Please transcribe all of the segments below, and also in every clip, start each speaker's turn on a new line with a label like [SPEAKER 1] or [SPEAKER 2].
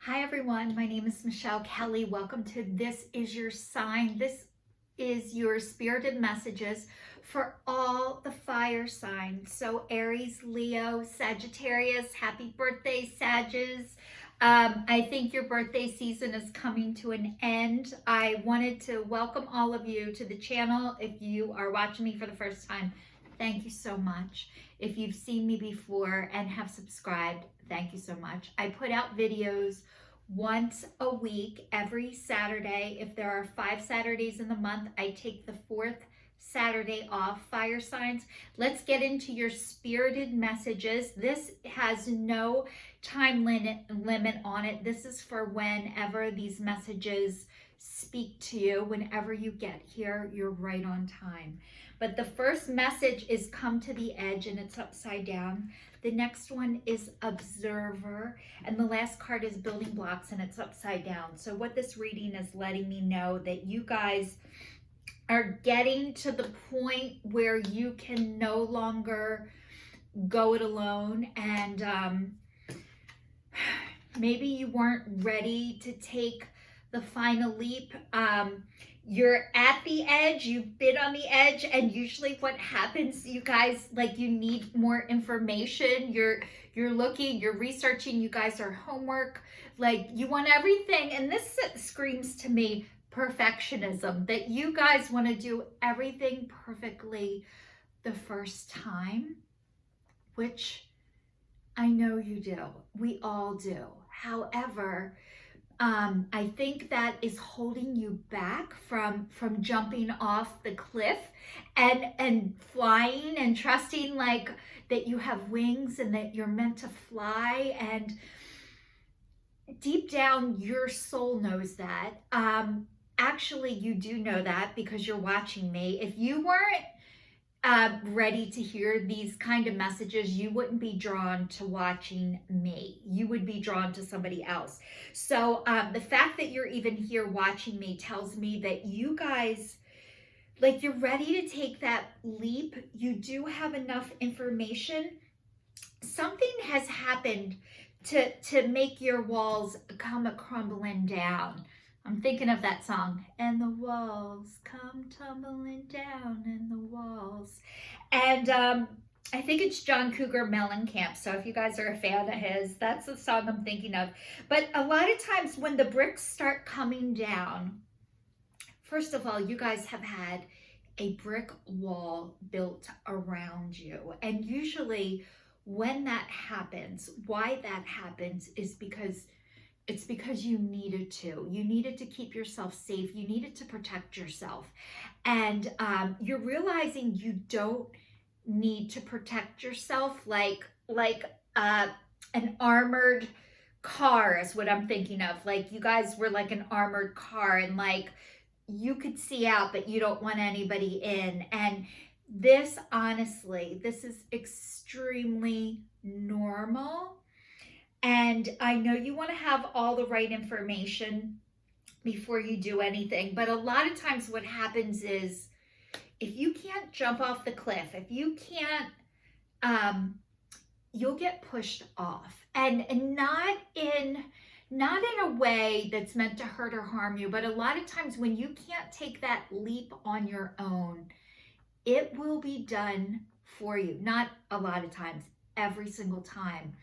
[SPEAKER 1] Hi everyone, my name is Michelle Kelly. Welcome to This Is Your Sign. This is your spirited messages for all the fire signs. So Aries, Leo, Sagittarius, happy birthday, Sagittarius. I think your birthday season is coming to an end. I wanted to welcome all of you to the channel. If you are watching me for the first time, thank you so much. If you've seen me before and have subscribed, thank you so much. I put out videos once a week, every Saturday. If there are 5 Saturdays in the month, I take the 4th Saturday off. Fire signs, let's get into your spirited messages. This has no time limit on it. This is for whenever these messages speak to you. Whenever you get here, you're right on time. But the first message is come to the edge, and it's upside down. The next one is observer, and the last card is building blocks, and it's upside down. So what this reading is letting me know that you guys are getting to the point where you can no longer go it alone, and maybe you weren't ready to take the final leap. You're at the edge, you've been on the edge, and usually what happens, you guys, like, you need more information. You're looking, you're researching, you guys are homework, like you want everything. And this screams to me perfectionism, that you guys want to do everything perfectly the first time, which I know you do. We all do. However, I think that is holding you back from jumping off the cliff and flying and trusting, like, that you have wings and that you're meant to fly. And deep down, your soul knows that. Actually, you do know that because you're watching me. If you weren't ready to hear these kind of messages, you wouldn't be drawn to watching me. You would be drawn to somebody else. So the fact that you're even here watching me tells me that you guys, like, you're ready to take that leap. You do have enough information. Something has happened to make your walls come crumbling down. I'm thinking of that song, and the walls come tumbling down, and the walls. And I think it's John Cougar Mellencamp. So if you guys are a fan of his, that's the song I'm thinking of. But a lot of times when the bricks start coming down, first of all, you guys have had a brick wall built around you. And usually when that happens, why that happens is because it's because you needed to. You needed to keep yourself safe. You needed to protect yourself. And you're realizing you don't need to protect yourself like an armored car is what I'm thinking of. Like, you guys were like an armored car, and like you could see out, but you don't want anybody in. And this, honestly, this is extremely normal. And I know you want to have all the right information before you do anything. But a lot of times what happens is, if you can't jump off the cliff, if you can't, you'll get pushed off. And not in a way that's meant to hurt or harm you, but a lot of times when you can't take that leap on your own, it will be done for you. Not a lot of times, every single time.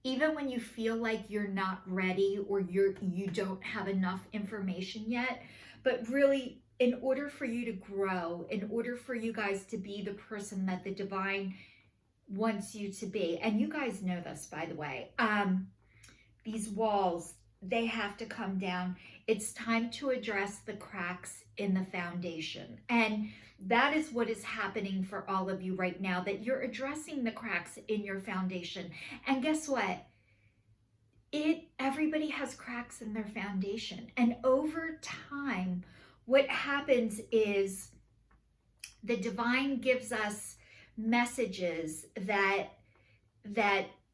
[SPEAKER 1] Even when you feel like you're not ready or you don't have enough information yet. But really, in order for you to grow, in order for you guys to be the person that the divine wants you to be, and you guys know this, by the way, these walls, they have to come down. It's time to address the cracks in the foundation. And that is what is happening for all of you right now, that you're addressing the cracks in your foundation. And guess what? Everybody has cracks in their foundation. And over time, what happens is the divine gives us messages that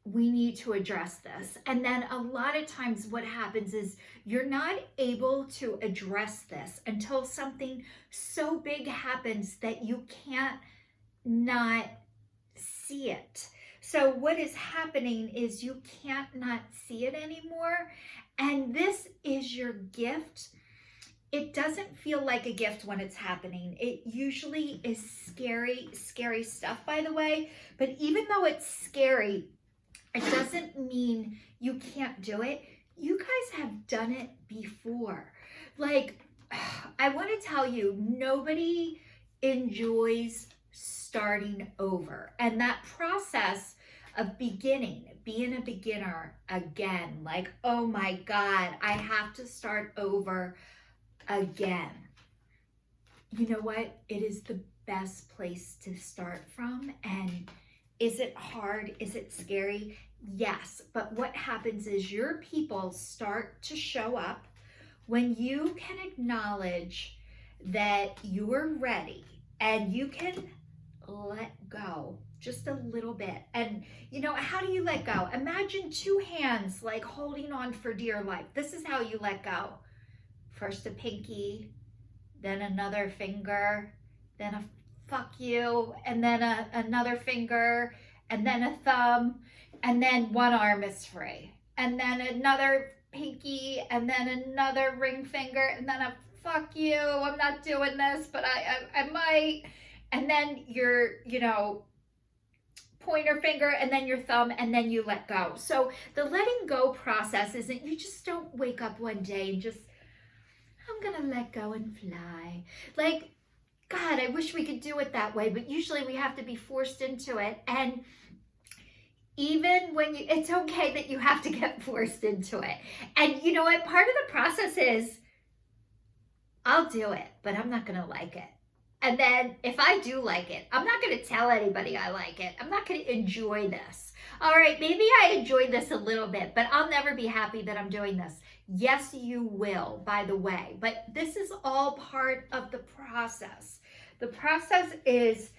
[SPEAKER 1] we need to address this. And then a lot of times what happens is you're not able to address this until something so big happens that you can't not see it. So what is happening is you can't not see it anymore. And this is your gift. It doesn't feel like a gift when it's happening. It usually is scary, scary stuff, by the way. But even though it's scary, it doesn't mean you can't do it. You guys have done it before. Like, I want to tell you, nobody enjoys starting over. And that process of beginning, being a beginner again, like, oh my God, I have to start over again. You know what? It is the best place to start from. And is it hard? Is it scary? Yes. But what happens is your people start to show up when you can acknowledge that you are ready and you can let go just a little bit. And you know, how do you let go? Imagine two hands like holding on for dear life. This is how you let go. First a pinky, then another finger, then a fuck you, and then another finger, and then a thumb, and then one arm is free. And then another pinky, and then another ring finger, and then a fuck you, I'm not doing this, but I might. And then your, pointer finger, and then your thumb, and then you let go. So the letting go process isn't, you just don't wake up one day and just, I'm gonna let go and fly. Like, God, I wish we could do it that way, but usually we have to be forced into it. And even when it's okay that you have to get forced into it. And you know what? Part of the process is, I'll do it, but I'm not gonna like it. And then if I do like it, I'm not going to tell anybody I like it. I'm not going to enjoy this. All right, maybe I enjoyed this a little bit, but I'll never be happy that I'm doing this. Yes, you will, by the way. But this is all part of the process. The process is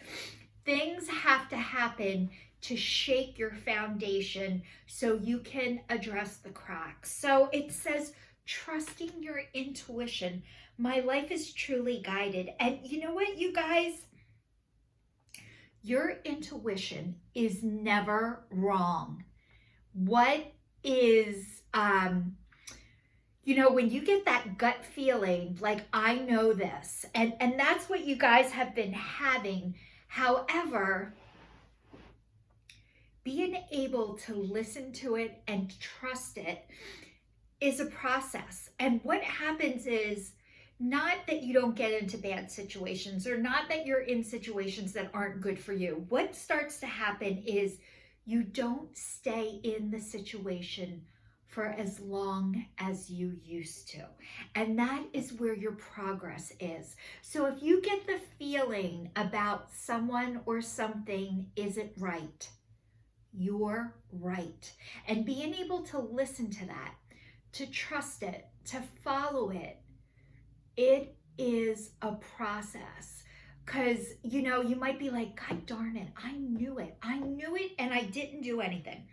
[SPEAKER 1] things have to happen to shake your foundation so you can address the cracks. So it says, trusting your intuition. My life is truly guided. And you know what, you guys? Your intuition is never wrong. What is, when you get that gut feeling, like, I know this, and that's what you guys have been having. However, being able to listen to it and trust it is a process. And what happens is, not that you don't get into bad situations or not that you're in situations that aren't good for you. What starts to happen is you don't stay in the situation for as long as you used to. And that is where your progress is. So if you get the feeling about someone or something isn't right, you're right. And being able to listen to that, to trust it, to follow it, it is a process. Because, you might be like, God darn it, I knew it, and I didn't do anything.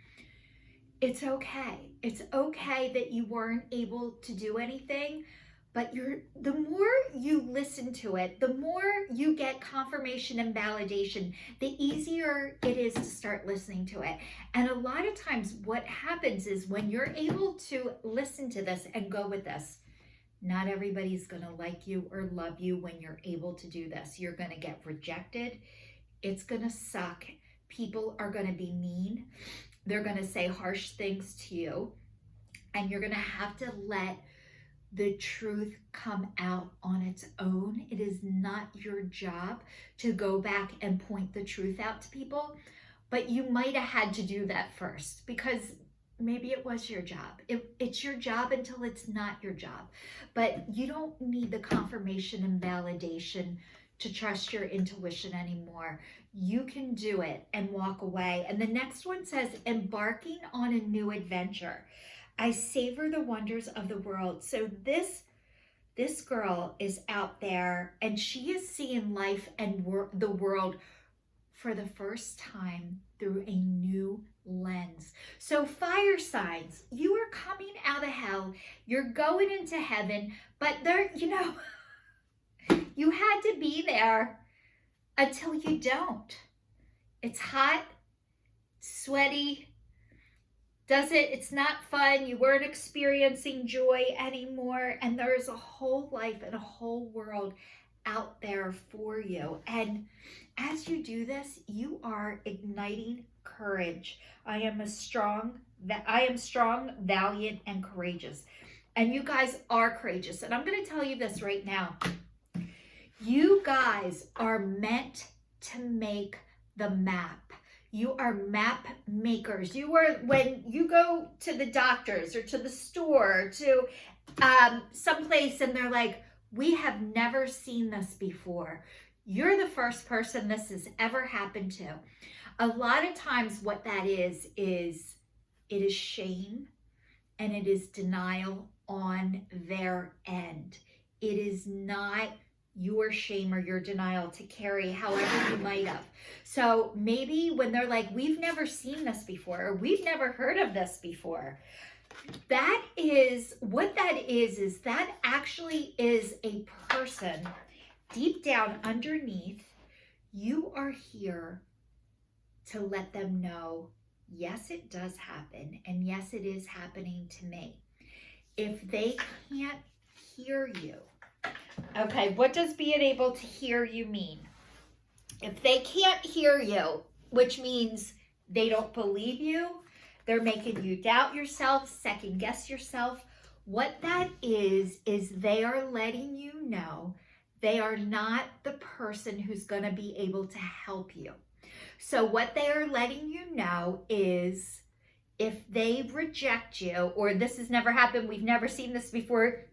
[SPEAKER 1] It's okay. It's okay that you weren't able to do anything, but the more you listen to it, the more you get confirmation and validation, the easier it is to start listening to it. And a lot of times what happens is when you're able to listen to this and go with this, not everybody's going to like you or love you when you're able to do this. You're going to get rejected. It's going to suck. People are going to be mean. They're going to say harsh things to you. And you're going to have to let the truth come out on its own. It is not your job to go back and point the truth out to people. But you might have had to do that first because maybe it was your job. It's your job until it's not your job. But you don't need the confirmation and validation to trust your intuition anymore. You can do it and walk away. And the next one says, embarking on a new adventure. I savor the wonders of the world. So this girl is out there and she is seeing life and the world for the first time through a new lens. So fire signs, you are coming out of hell. You're going into heaven, but you had to be there until you don't. It's hot, sweaty, it's not fun. You weren't experiencing joy anymore. And there's a whole life and a whole world out there for you. And as you do this, you are igniting courage. I am strong, valiant, and courageous. And you guys are courageous. And I'm going to tell you this right now. You guys are meant to make the map. You are map makers. When you go to the doctors or to the store, to someplace, and they're like, we have never seen this before. You're the first person this has ever happened to. A lot of times what that is it is shame and it is denial on their end. It is not your shame or your denial to carry however you might have. So maybe when they're like, we've never seen this before, or we've never heard of this before, that is what that is that actually is a person deep down underneath. You are here to let them know, yes, it does happen, and yes, it is happening to me. If they can't hear you, okay, what does being able to hear you mean? If they can't hear you, which means they don't believe you, they're making you doubt yourself, second guess yourself, what that is they are letting you know they are not the person who's going to be able to help you. So what they are letting you know is if they reject you, or this has never happened, we've never seen this before,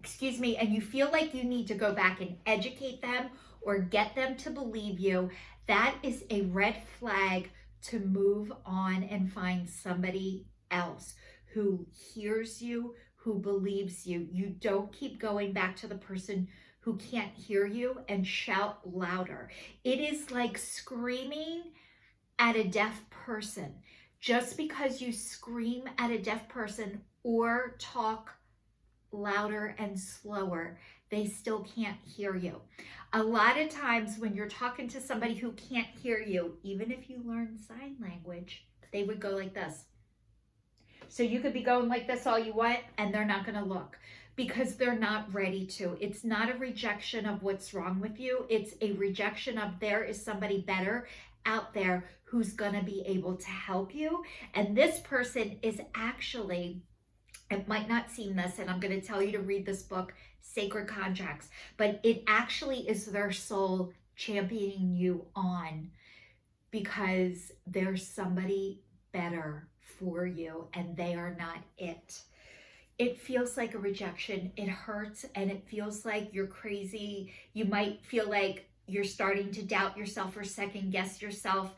[SPEAKER 1] excuse me, and you feel like you need to go back and educate them or get them to believe you, that is a red flag to move on and find somebody else who hears you, who believes you. You don't keep going back to the person who can't hear you and shout louder. It is like screaming at a deaf person. Just because you scream at a deaf person or talk louder and slower, they still can't hear you. A lot of times when you're talking to somebody who can't hear you, even if you learn sign language, they would go like this. So you could be going like this all you want, and they're not going to look because they're not ready to. It's not a rejection of what's wrong with you. It's a rejection of there is somebody better out there who's going to be able to help you. And this person is actually, it might not seem this, and I'm going to tell you to read this book, Sacred Contracts, but it actually is their soul championing you on because there's somebody better for you and they are not it. It feels like a rejection. It hurts and it feels like you're crazy. You might feel like you're starting to doubt yourself or second guess yourself.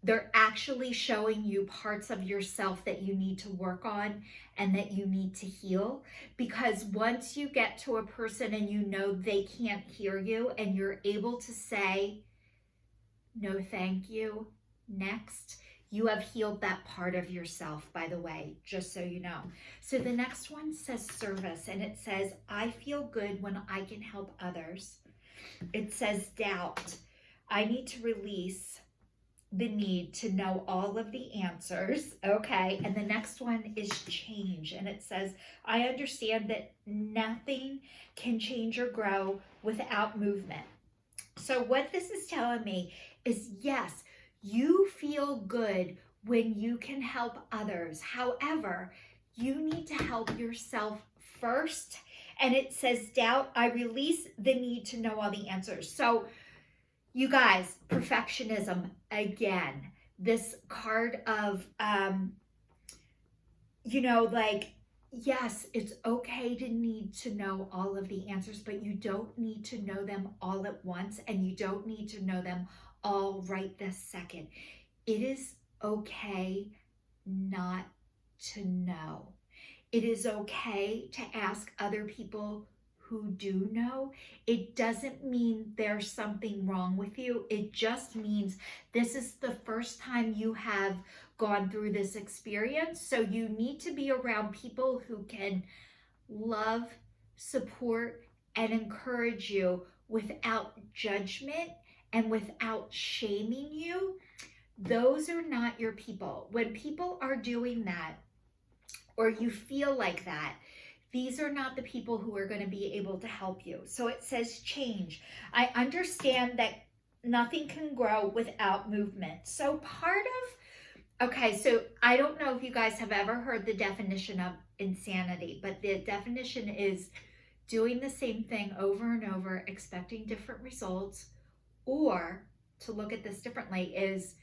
[SPEAKER 1] They're actually showing you parts of yourself that you need to work on and that you need to heal. Because once you get to a person and you know they can't hear you and you're able to say, no, thank you, next, you have healed that part of yourself, by the way, just so you know. So the next one says service, and it says, I feel good when I can help others. It says doubt. I need to release the need to know all of the answers, okay? And the next one is change, and it says, I understand that nothing can change or grow without movement. So what this is telling me is, yes, you feel good when you can help others. However, you need to help yourself first. And it says doubt, I release the need to know all the answers. So you guys, perfectionism, again, this card of, yes, it's okay to need to know all of the answers, but you don't need to know them all at once, and you don't need to know them all right this second. It is okay not to know. It is okay to ask other people who do know. It doesn't mean there's something wrong with you. It just means this is the first time you have gone through this experience. So you need to be around people who can love, support, and encourage you without judgment and without shaming you. Those are not your people. When people are doing that, or you feel like that, these are not the people who are going to be able to help you. So it says change. I understand that nothing can grow without movement. So part of, okay, so I don't know if you guys have ever heard the definition of insanity, but the definition is doing the same thing over and over, expecting different results, or to look at this differently, is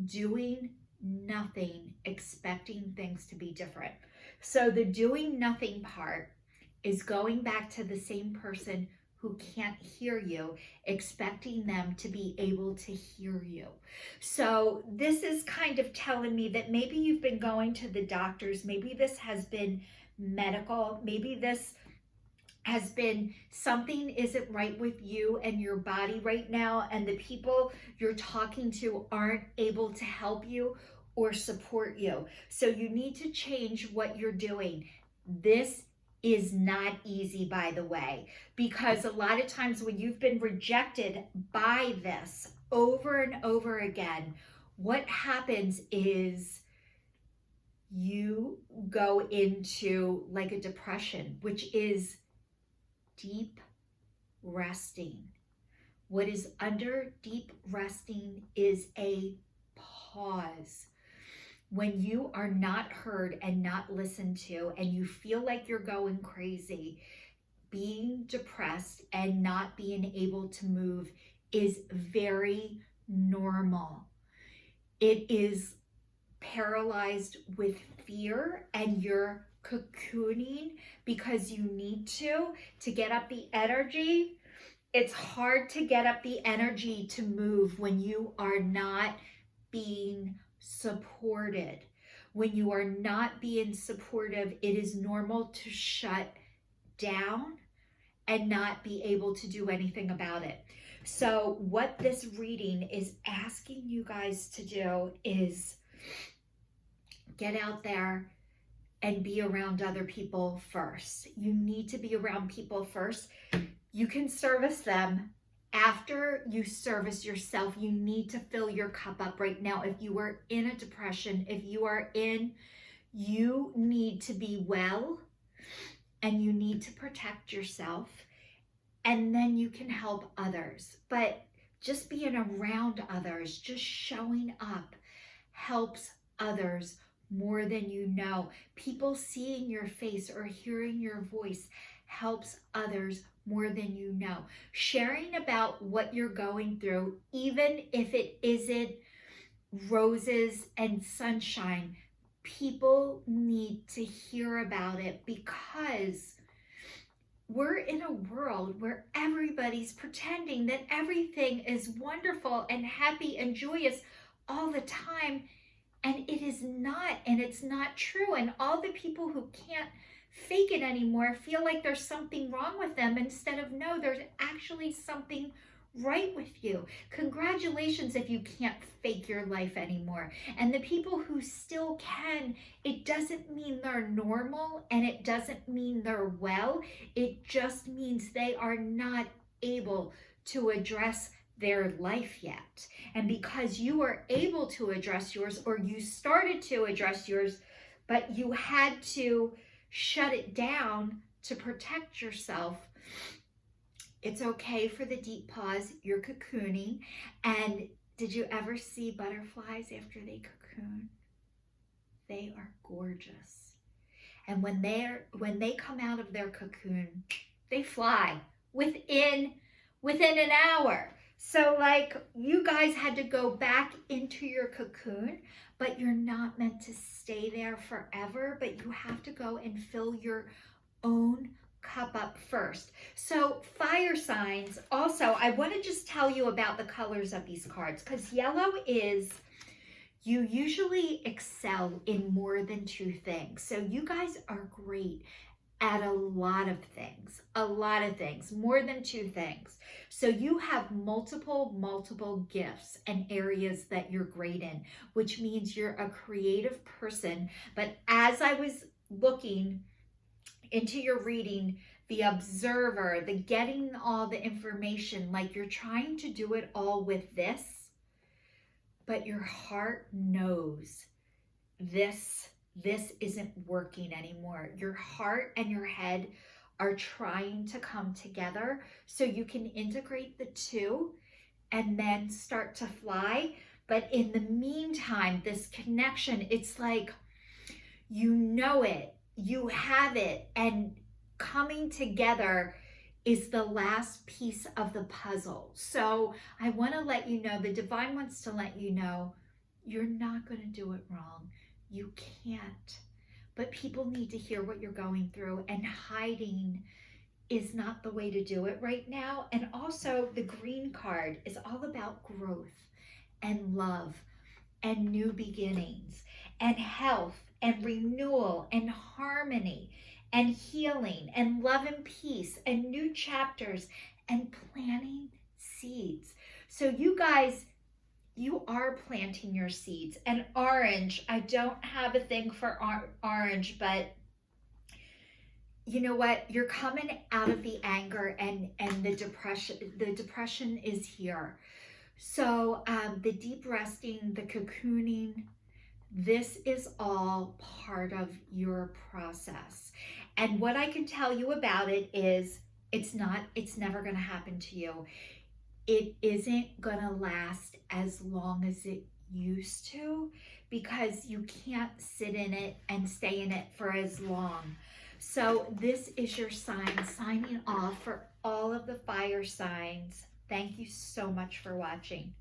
[SPEAKER 1] doing nothing, expecting things to be different. So the doing nothing part is going back to the same person who can't hear you, expecting them to be able to hear you. So this is kind of telling me that maybe you've been going to the doctors, maybe this has been medical, maybe this has been something isn't right with you and your body right now, and the people you're talking to aren't able to help you or support you. So you need to change what you're doing. This is not easy, by the way, because a lot of times when you've been rejected by this over and over again, what happens is you go into like a depression, which is deep resting. What is under deep resting is a pause. When you are not heard and not listened to, and you feel like you're going crazy, being depressed and not being able to move is very normal. It is paralyzed with fear, and you're cocooning because you need to get up the energy. It's hard to get up the energy to move when you are not being supported. When you are not being supportive, it is normal to shut down and not be able to do anything about it. So what this reading is asking you guys to do is get out there and be around other people first. You need to be around people first. You can service them after you service yourself. You need to fill your cup up right now. If you are in a depression, you need to be well, and you need to protect yourself, and then you can help others. But just being around others, just showing up, helps others more than you know. People seeing your face or hearing your voice helps others more than you know. Sharing about what you're going through, even if it isn't roses and sunshine, people need to hear about it, because we're in a world where everybody's pretending that everything is wonderful and happy and joyous all the time. And it is not, and it's not true. And all the people who can't fake it anymore feel like there's something wrong with them, instead of no, there's actually something right with you. Congratulations if you can't fake your life anymore. And the people who still can, it doesn't mean they're normal, and it doesn't mean they're well. It just means they are not able to address their life yet. And because you were able to address yours, or you started to address yours, but you had to shut it down to protect yourself, it's okay for the deep pause. You're cocooning. And did you ever see butterflies after they cocoon? They are gorgeous. And when they come out of their cocoon, they fly within an hour. So like, you guys had to go back into your cocoon, but you're not meant to stay there forever, but you have to go and fill your own cup up first. So fire signs, also, I want to just tell you about the colors of these cards, because yellow is, you usually excel in more than two things. So you guys are great at a lot of things, more than two things. So you have multiple gifts and areas that you're great in, which means you're a creative person. But as I was looking into your reading, the observer, the getting all the information, like you're trying to do it all with this, but your heart knows this isn't working anymore. Your heart and your head are trying to come together so you can integrate the two and then start to fly. But in the meantime, this connection, it's like you know it, you have it, and coming together is the last piece of the puzzle. So I want to let you know, the divine wants to let you know, you're not going to do it wrong. You can't. But people need to hear what you're going through, and hiding is not the way to do it right now. And also, the green card is all about growth and love and new beginnings and health and renewal and harmony and healing and love and peace and new chapters and planting seeds. So you guys, you are planting your seeds. And orange, I don't have a thing for orange, but you know what? You're coming out of the anger and the depression. The depression is here. So the deep resting, the cocooning, this is all part of your process. And what I can tell you about it is it's never going to happen to you. It isn't going to last as long as it used to, because you can't sit in it and stay in it for as long. So this is your sign, signing off for all of the fire signs. Thank you so much for watching.